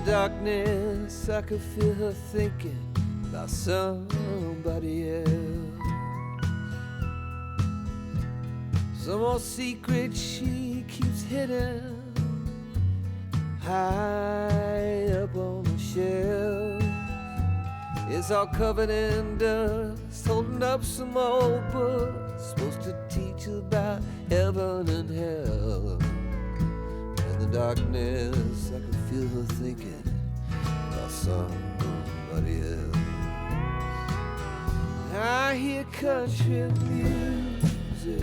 darkness, I could feel her thinking about somebody else. Some old secret she keeps hidden high up on the shelf. It's all covered in dust, holding up some old books supposed to teach about heaven and hell. In the darkness, I could feel her thinking about somebody else. I hear country music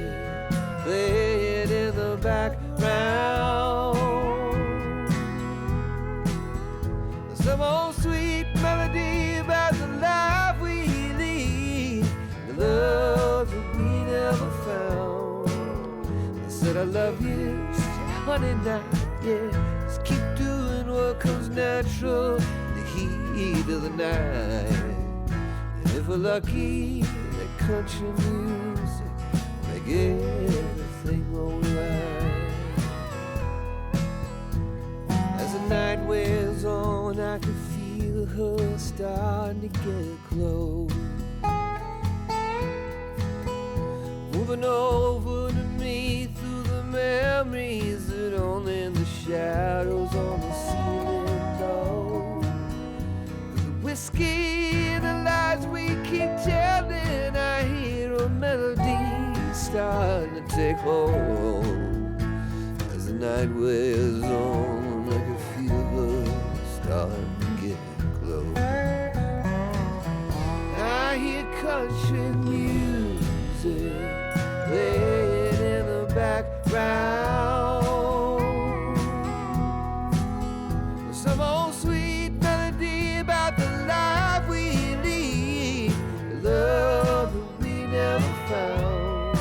playing in the background. Some old sweet melody about the life we lead, the love that we never found. I said I love you, she said honey now, yeah, just keep doing what comes natural in the heat of the night. And if we're lucky, that country music make everything alright. As the night wears on, I can feel her starting to get close, moving over to me through the memories that only the shadows on the ceiling know. The whiskey and the lies we keep telling, I hear a melody starting to take hold. As the night wears on, I can feel her starting to get close. I hear country music playing in the background. Some old sweet melody about the life we lead, the love that we never found.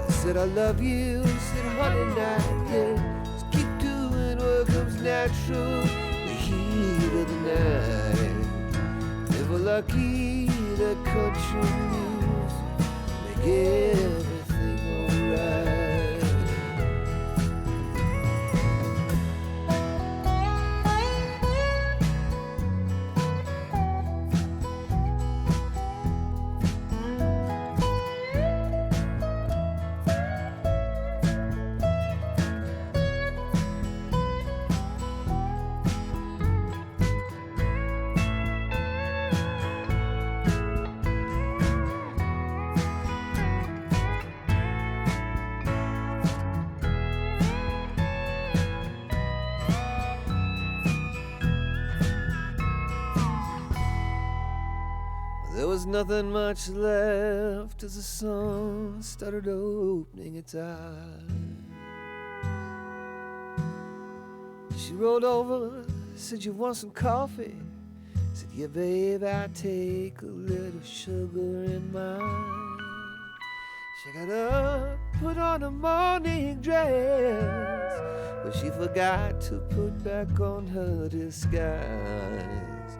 I said I love you, said honey now, yeah, just keep doing what comes natural in the heat of the night. If we're lucky, the country music make everything alright. There was nothing much left as the sun started opening its eyes. She rolled over, said, "You want some coffee?" Said, "Yeah, babe, I take a little sugar in mine." She got up, put on a morning dress, but she forgot to put back on her disguise.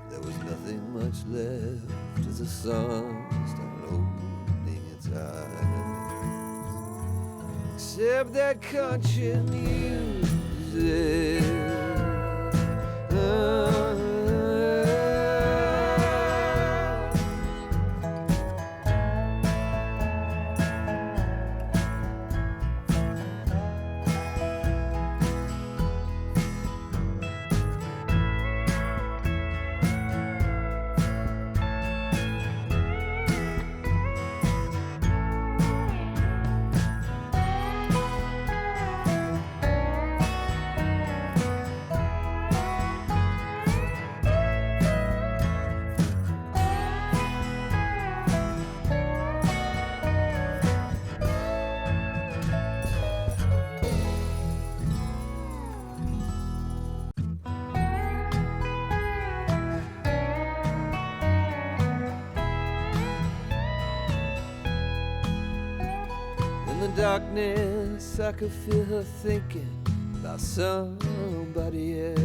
There was nothing much left as the sun started opening its eyes, except that country music. Darkness, I could feel her thinking about somebody else.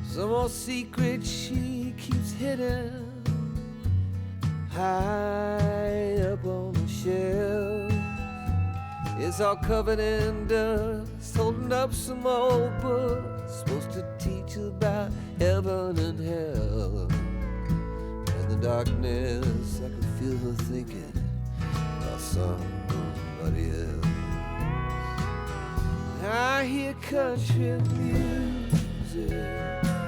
Some old secret she keeps hidden high up on the shelf. It's all covered in dust, holding up some old book supposed to teach you about heaven and hell. In the darkness I could feel her thinking about somebody else. I hear country music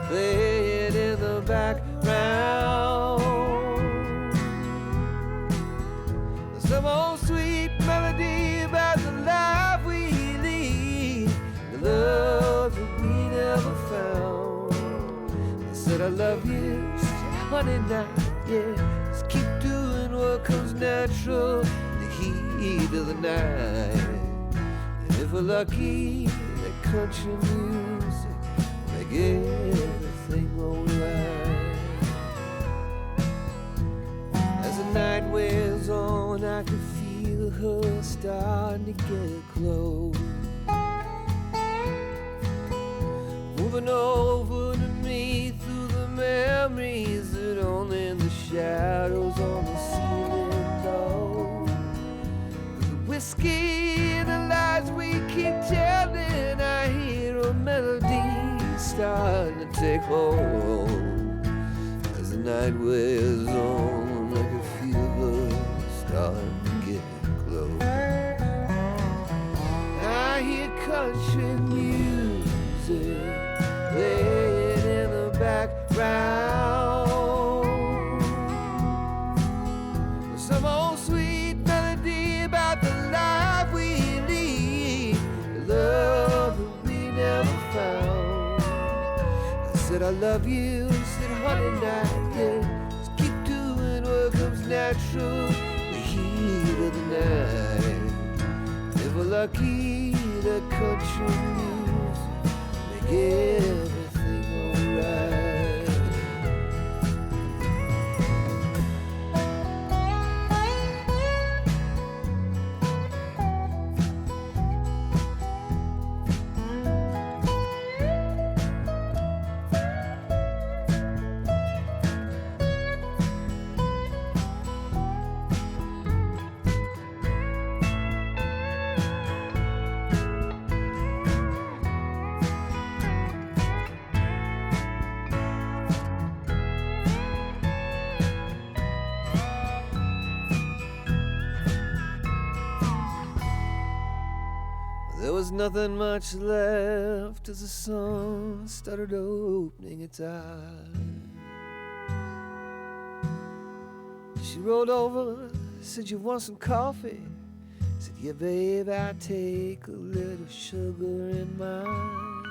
playing in the background. Some old sweet melody about the life we lead, the love that we never found. I said I love you, she said honey now, yeah, just keep doing what comes natural in the heat of the night. And if we're lucky, that country music make everything alright. As the night wears on, I can feel her starting to get close, moving over to me through the memories that only the shadows on the ceiling know. The whiskey and the lies we keep telling, I hear a melody starting to take hold. As the night wears on, I can feel her starting to get close. I hear country music playing in the background. Some old sweet melody about the life we lead, the love that we never found. I said I love you, said honey now, yeah, just keep doing what comes natural in the heat of the night. If we're lucky, the country music make everything alright. There was nothing much left as the sun started opening its eyes. She rolled over, said you want some coffee? Said yeah babe, I take a little sugar in mine.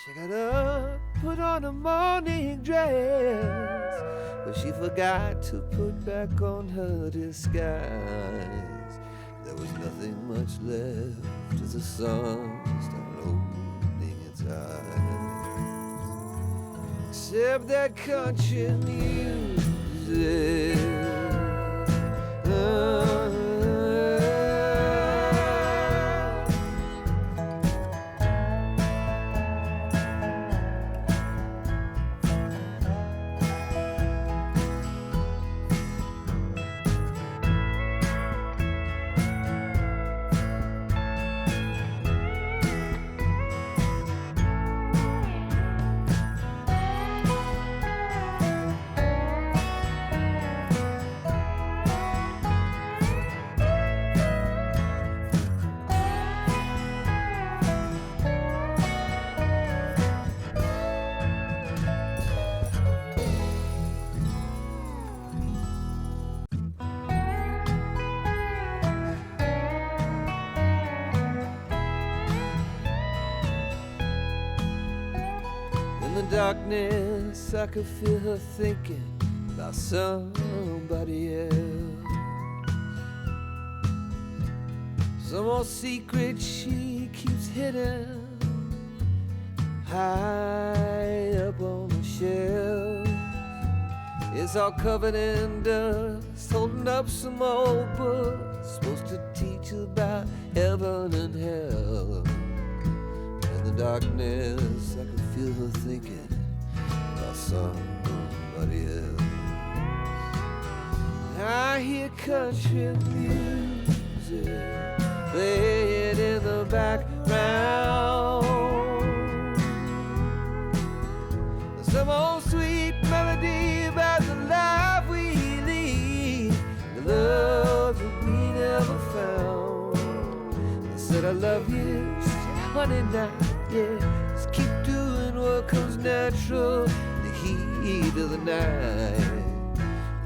She got up, put on a morning dress, but she forgot to put back on her disguise. There was nothing much left as the sun started opening its eyes, except that country music. In the darkness, I could feel her thinking about somebody else. Some old secret she keeps hidden high up on the shelf. It's all covered in dust, holding up some old book supposed to teach you about heaven and hell. In the darkness, I could feel her thinking about somebody else. I hear country music playing in the background. Some old sweet melody about the life we lead, the love that we never found. I said I love you, honey, now, yeah. Just keep doing what comes natural in the heat of the night.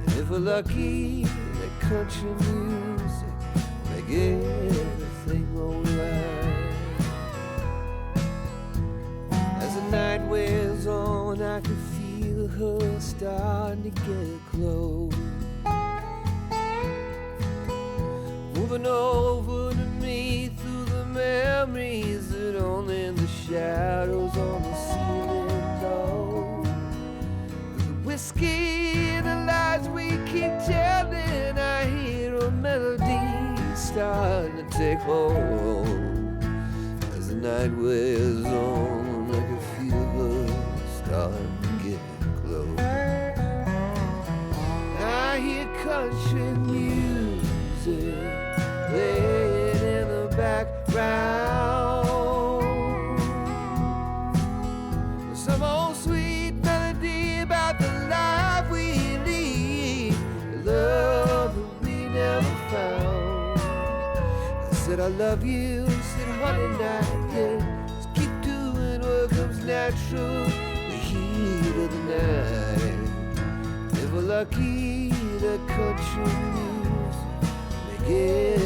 And if we're lucky, that country music make everything alright. As the night wears on, I can feel her starting to get close, moving over to me through the memories that only the shadows on the ceiling know. The whiskey and the lies we keep telling, I hear a melody starting to take hold. As the night wears on, I can feel her starting to get close. I hear country music playing in the background. Some old sweet melody about the life we lead, the love that we never found. I said I love you, said honey, now, yeah. Just keep doing what comes natural, the heat of the night. If we're lucky, the country music make it